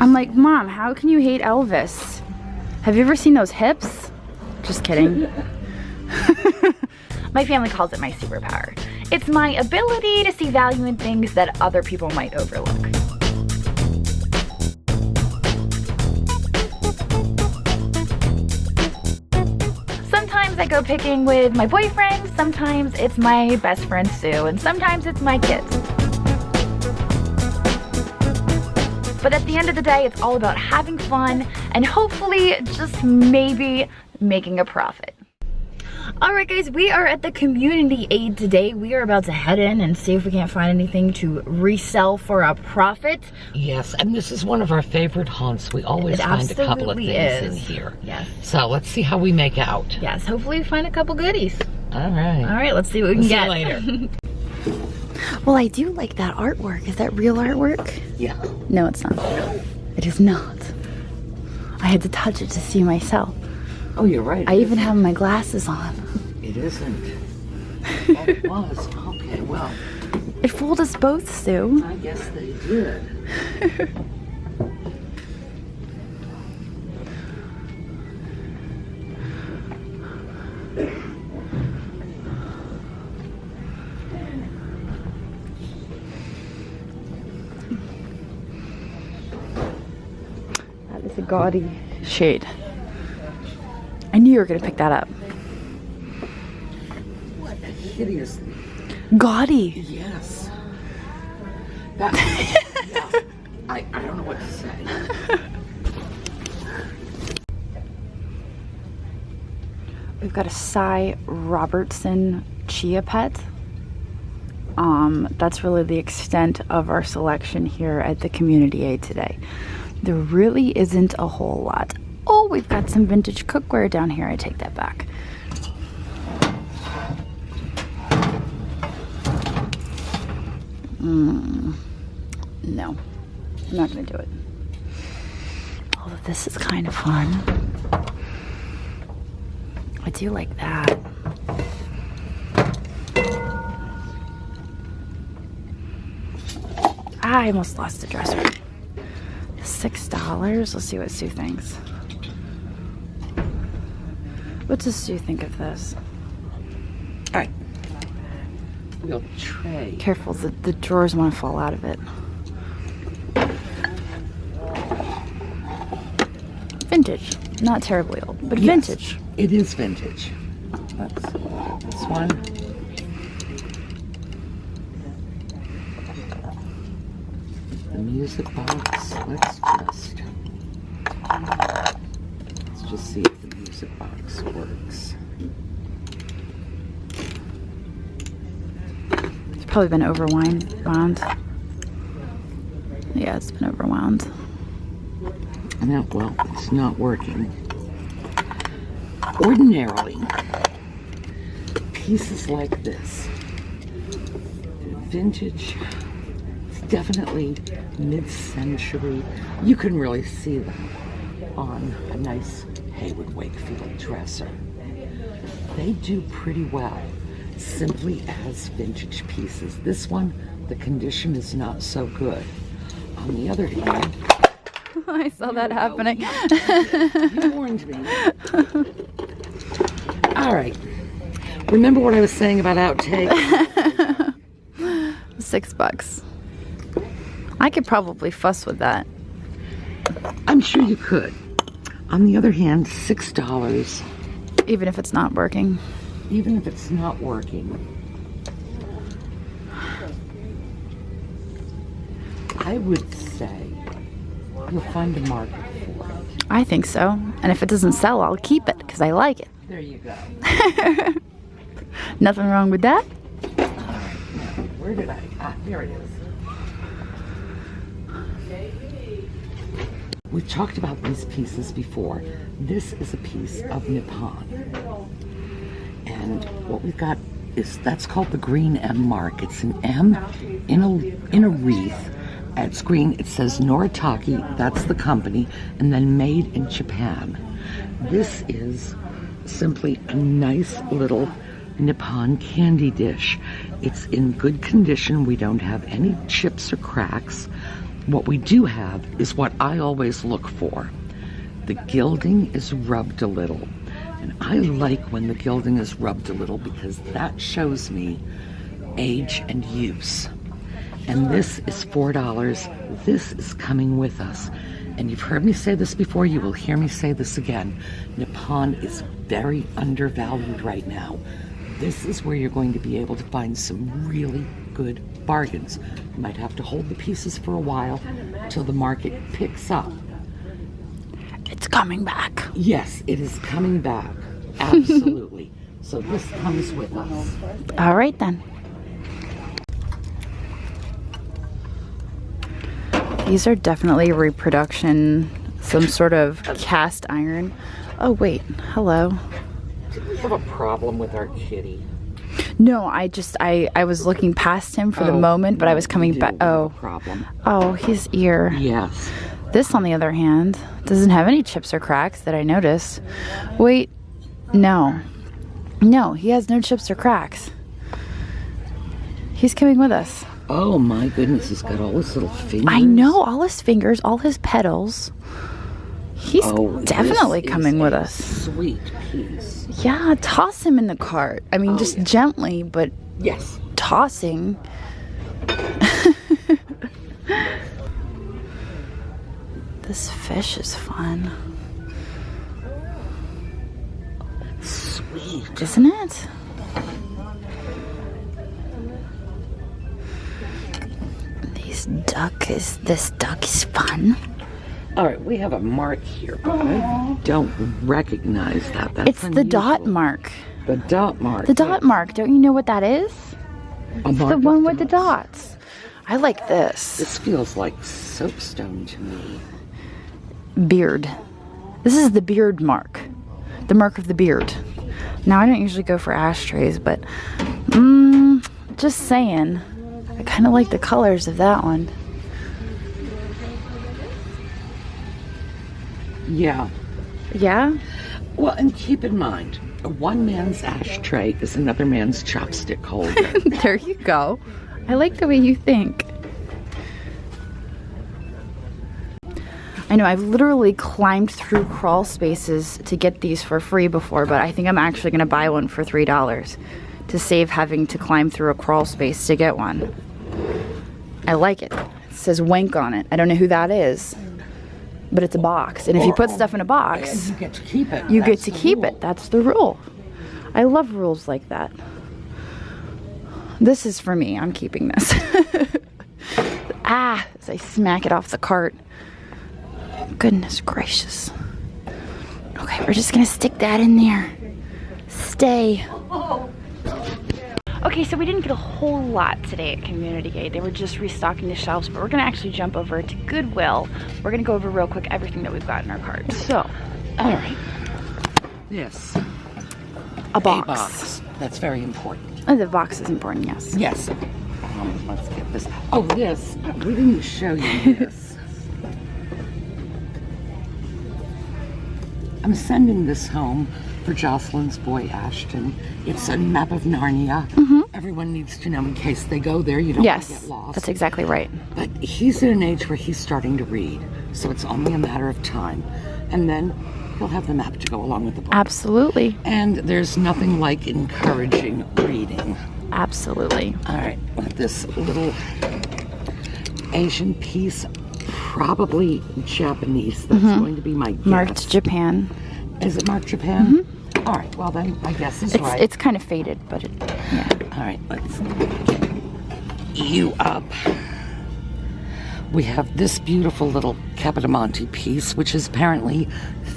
I'm like, Mom, how can you hate Elvis? Have you ever seen those hips? Just kidding. My family calls it my superpower. It's my ability to see value in things that other people might overlook. Sometimes I go picking with my boyfriend, sometimes it's my best friend Sue, and sometimes it's my kids. But at the end of the day, it's all about having fun and hopefully just maybe making a profit. Alright guys, we are at the community aid today. We are about to head in and see if we can't find anything to resell for a profit. Yes, and this is one of our favorite haunts. We always find a couple of things in here. Yes. So let's see how we make out. Yes, hopefully we find a couple goodies. Alright. Alright, let's see what we can get. See you later. Well, I do like that artwork. Is that real artwork? Yeah. No, it's not. No. It is not. I had to touch it to see myself. Oh, you're right. I even have my glasses on. It isn't. Oh, it was. Okay, well. It fooled us both, Sue. I guess they did. That is a gaudy shade. I knew you were going to pick that up. What a hideous. Gaudy. Yes. That, yeah. I don't know what to say. We've got a Cy Robertson Chia Pet. That's really the extent of our selection here at the community aid today. There really isn't a whole lot. Oh, we've got some vintage cookware down here. I take that back. No, I'm not gonna do it. Although this is kind of fun. I do like that. I almost lost the dresser. $6. Let's see what Sue thinks. What does Sue think of this? All right. Real tray. Careful, the drawers want to fall out of it. Vintage. Not terribly old, but Yes, vintage. it is vintage. Let's look at this one. The music box. Let's just see if the music box works. It's probably been overwound. Yeah, it's been overwound. No, well, it's not working. Ordinarily, pieces like this, vintage, it's definitely mid-century. You can really see them on a nice Hayward Wakefield dresser. They do pretty well, simply as vintage pieces. This one, the condition is not so good. On the other hand, I saw that happening. you warned me. All right. Remember what I was saying about outtakes? $6. I could probably fuss with that. I'm sure you could. On the other hand, $6. Even if it's not working. Even if it's not working. I would say you'll find a market for it. I think so. And if it doesn't sell, I'll keep it because I like it. There you go. Nothing wrong with that. All right, now, where did I? Ah, there it is. We've talked about these pieces before. This is a piece of Nippon. And what we've got is, that's called the green M mark. It's an M in a wreath. It's green. It says Noritake, that's the company, and then made in Japan. This is simply a nice little Nippon candy dish. It's in good condition. We don't have any chips or cracks. What we do have is what I always look for. The gilding is rubbed a little. And I like when the gilding is rubbed a little because that shows me age and use. And this is $4. This is coming with us. And you've heard me say this before, you will hear me say this again. Nippon is very undervalued right now. This is where you're going to be able to find some really good bargains. You might have to hold the pieces for a while till the market picks up. It's coming back. Yes, it is coming back. Absolutely. So this comes with us. All right then. These are definitely reproduction, some sort of cast iron. Oh wait, hello. Did we have a problem with our kitty? No, I was looking past him for the moment, but I was coming back. Oh, problem. Oh, his ear. Yes. This, on the other hand, doesn't have any chips or cracks that I noticed. Wait, no. No, he has no chips or cracks. He's coming with us. Oh my goodness, he's got all his little fingers. I know, all his fingers, all his petals. He's definitely coming with us. Sweet piece. Yeah, toss him in the cart. I mean, just gently, but yes, tossing. This fish is fun. Sweet. Isn't it? This duck is fun. All right, we have a mark here, but I don't recognize that. That's It's the dot mark. The dot mark. The dot mark. Don't you know what that is? It's the one with the dots. I like this. This feels like soapstone to me. Beard. This is the beard mark. The mark of the beard. Now, I don't usually go for ashtrays, but just saying. I kind of like the colors of that one. Yeah. Yeah? Well, and keep in mind, one man's ashtray is another man's chopstick holder. There you go. I like the way you think. I know, I've literally climbed through crawl spaces to get these for free before, but I think I'm actually going to buy one for $3 to save having to climb through a crawl space to get one. I like it. It says Wank on it. I don't know who that is, but it's a box. And if you put stuff in a box, you get to keep it. You get to keep it. That's the rule. I love rules like that. This is for me. I'm keeping this. As I smack it off the cart. Goodness gracious. Okay, we're just gonna stick that in there. Stay. Okay, so we didn't get a whole lot today at Community Aid. They were just restocking the shelves, but we're gonna actually jump over to Goodwill. We're gonna go over real quick everything that we've got in our cart. So, all right. Yes. A box. A box. That's very important. Oh, the box is important, yes. Yes. Let's get this. Oh, this. We didn't show you this. I'm sending this home for Jocelyn's boy Ashton. It's a map of Narnia. Everyone needs to know in case they go there, you don't want to get lost. That's exactly right. But he's at an age where he's starting to read, so it's only a matter of time. And then he'll have the map to go along with the book. Absolutely. And there's nothing like encouraging reading. Absolutely. All right, with this little Asian piece, probably Japanese. That's going to be my guess. Marked Japan. Is it marked Japan? All right, well then, I guess it's right. It's kind of faded, but yeah. All right, let's get you up. We have this beautiful little Capodimonte piece, which is apparently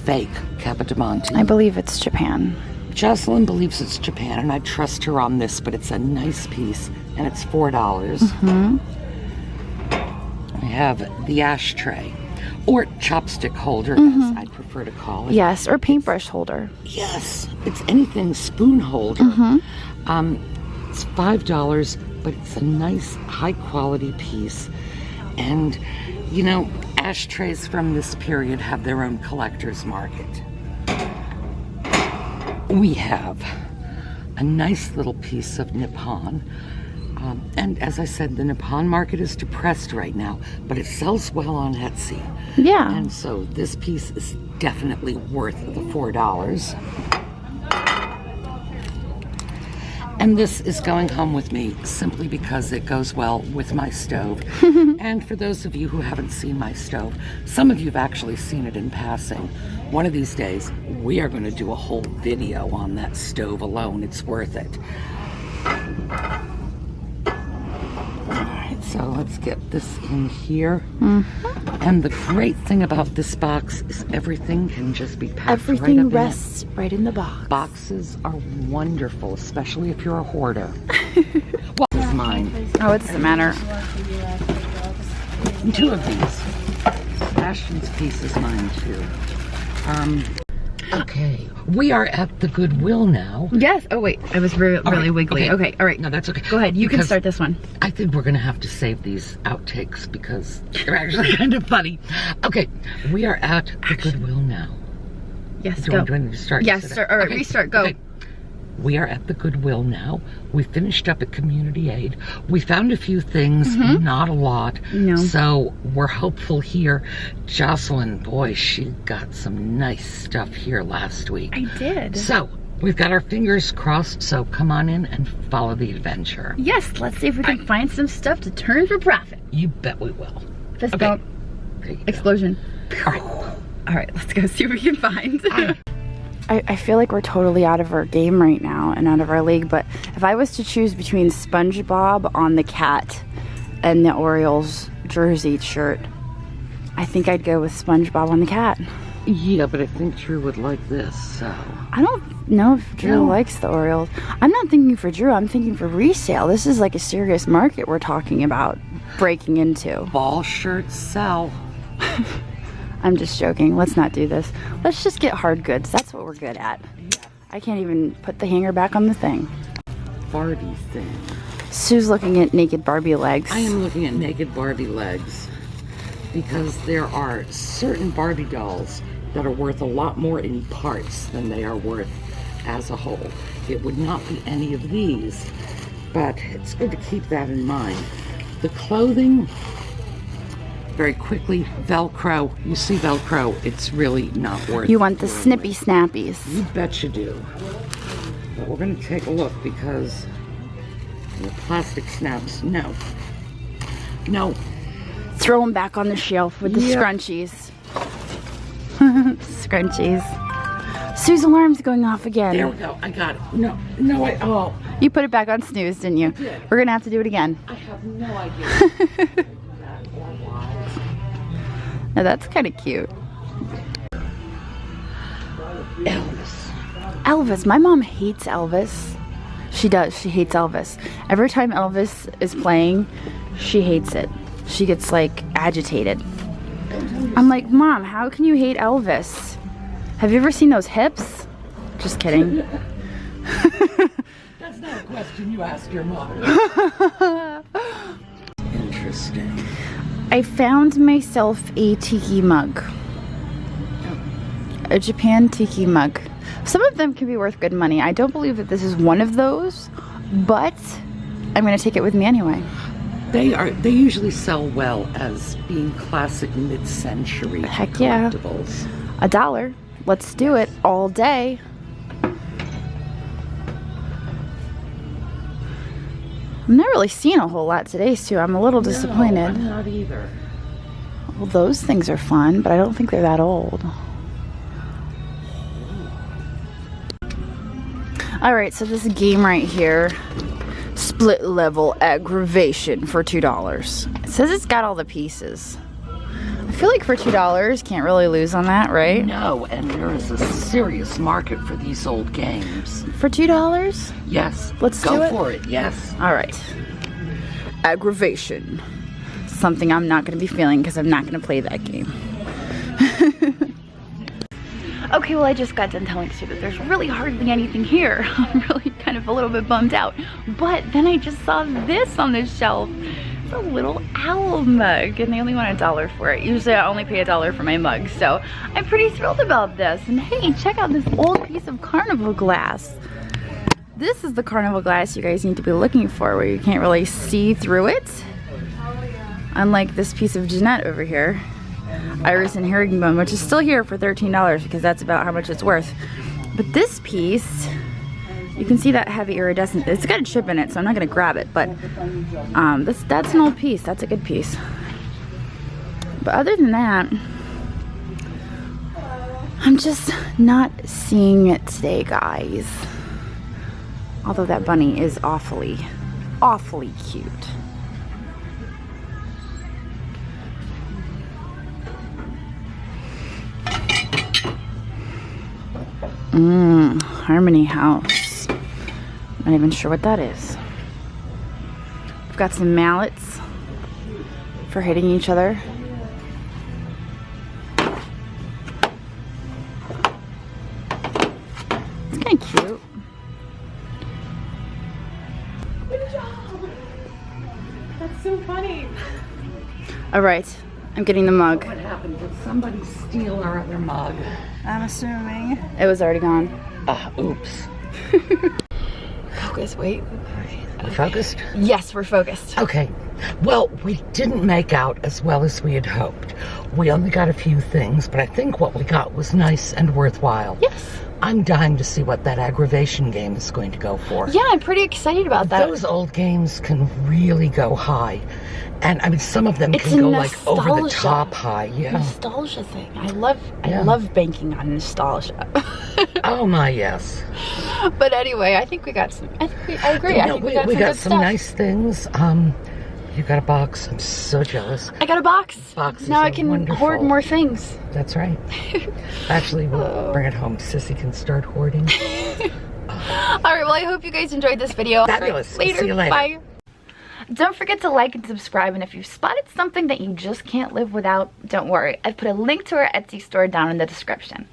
fake Capodimonte. I believe it's Japan. Jocelyn believes it's Japan, and I trust her on this, but it's a nice piece, and it's $4. We have the ashtray, or chopstick holder, as I prefer to call it. Yes, or paintbrush holder. Yes, it's anything spoon holder. It's $5, but it's a nice, high-quality piece. And, you know, ashtrays from this period have their own collector's market. We have a nice little piece of Nippon. And as I said, the Nippon market is depressed right now, but it sells well on Etsy. Yeah. And so this piece is definitely worth the $4. And this is going home with me simply because it goes well with my stove. And for those of you who haven't seen my stove, some of you have actually seen it in passing. One of these days, we are going to do a whole video on that stove alone. It's worth it. Alright, so let's get this in here. And the great thing about this box is everything can just be packed Everything right up rests right in the box. Boxes are wonderful, especially if you're a hoarder. Well, this is mine. Oh, it doesn't matter. 2 of these. Sebastian's piece is mine too. Okay, we are at the Goodwill now. Yes. Oh wait, I was really wiggly. Okay. All right. No, that's okay. Go ahead. You can Because start this one. I think we're gonna have to save these outtakes because they're actually kind of funny. Okay, we are at the Goodwill now. Yes. Do I need to start? Yes, sir. All right, Okay, restart. Go. okay. We are at the Goodwill now. We finished up at Community Aid. We found a few things, not a lot. No. So we're hopeful here. Jocelyn, boy, she got some nice stuff here last week. I did. So we've got our fingers crossed. So come on in and follow the adventure. Yes. Let's see if we can find some stuff to turn for profit. You bet we will. Fist Okay. bump. There you go. Explosion. All right. All right. Let's go see what we can find. I feel like we're totally out of our game right now and out of our league, but if I was to choose between SpongeBob on the cat and the Orioles jersey shirt, I think I'd go with SpongeBob on the cat. Yeah, but I think Drew would like this, so. I don't know if Drew likes the Orioles. I'm not thinking for Drew, I'm thinking for resale. This is like a serious market we're talking about breaking into. Ball shirts sell. I'm just joking. Let's not do this. Let's just get hard goods. That's what we're good at. I can't even put the hanger back on the thing. Barbie thing. Sue's looking at naked Barbie legs. I am looking at naked Barbie legs because there are certain Barbie dolls that are worth a lot more in parts than they are worth as a whole. It would not be any of these, but it's good to keep that in mind. The clothing, very quickly, Velcro. You see Velcro, it's really not worth it. You want the snippy snappies. You bet you do. But we're going to take a look because the plastic snaps, no. No. Throw them back on the shelf with the Yep. scrunchies. Scrunchies. Sue's alarm's going off again. There we go. I got it. No, oh. You put it back on snooze, didn't you? did. We're gonna have to do it again. I have no idea. Now that's kind of cute. Elvis. Elvis. My mom hates Elvis. She does. She hates Elvis. Every time Elvis is playing, she hates it. She gets like agitated. I'm like, Mom, how can you hate Elvis? Have you ever seen those hips? Just kidding. That's not a question you ask your mother. Interesting. I found myself a tiki mug. A Japan tiki mug. Some of them can be worth good money. I don't believe that this is one of those, but I'm gonna take it with me anyway. They usually sell well as being classic mid-century Heck yeah. collectibles. $1. Let's do it all day. I'm not really seeing a whole lot today, Sue. I'm a little disappointed. No, I'm not either. Well, those things are fun, but I don't think they're that old. Alright, so this game right here, split level aggravation for $2. It says it's got all the pieces. I feel like for $2, can't really lose on that, right? No, and there is a serious market for these old games. For $2? Yes. Let's go do it. for it, yes. Alright. Aggravation. Something I'm not going to be feeling because I'm not going to play that game. Okay, well I just got done telling Sue that there's really hardly anything here. I'm really kind of a little bit bummed out. But then I just saw this on the shelf. It's a little owl mug and they only want $1 for it. Usually I only pay $1 for my mug, so I'm pretty thrilled about this. And hey, check out this old piece of carnival glass. This is the carnival glass you guys need to be looking for, where you can't really see through it. Unlike this piece of Jeanette over here, Iris and Herringbone, which is still here for $13 because that's about how much it's worth. But this piece, you can see that heavy iridescent. It's got a chip in it, so I'm not gonna grab it, but that's an old piece. That's a good piece. But other than that, I'm just not seeing it today, guys. Although that bunny is awfully, awfully cute. Harmony House. Not even sure what that is. We've got some mallets for hitting each other. It's kind of cute. Good job! That's so funny. All right, I'm getting the mug. What happened? Did somebody steal our other mug? I'm assuming. It was already gone. Oops. Focus, wait. Are we focused? Yes, we're focused. Okay. Well, we didn't make out as well as we had hoped. We only got a few things, but I think what we got was nice and worthwhile. Yes. I'm dying to see what that aggravation game is going to go for. Yeah, I'm pretty excited about that. Those old games can really go high. And I mean, some of them can go like over the top high. Yeah. Nostalgia thing. I love banking on nostalgia. Oh my, yes. But anyway, I think we got some. I agree. I think we got some good some stuff. nice things. You got a box. I'm so jealous. I got a box. Boxes now I are can wonderful. hoard more things. That's right. Actually, we'll bring it home. Sissy can start hoarding. All right. Well, I hope you guys enjoyed this video. Fabulous. Later. See you later. Bye. Don't forget to like and subscribe, and if you've spotted something that you just can't live without, don't worry. I've put a link to our Etsy store down in the description.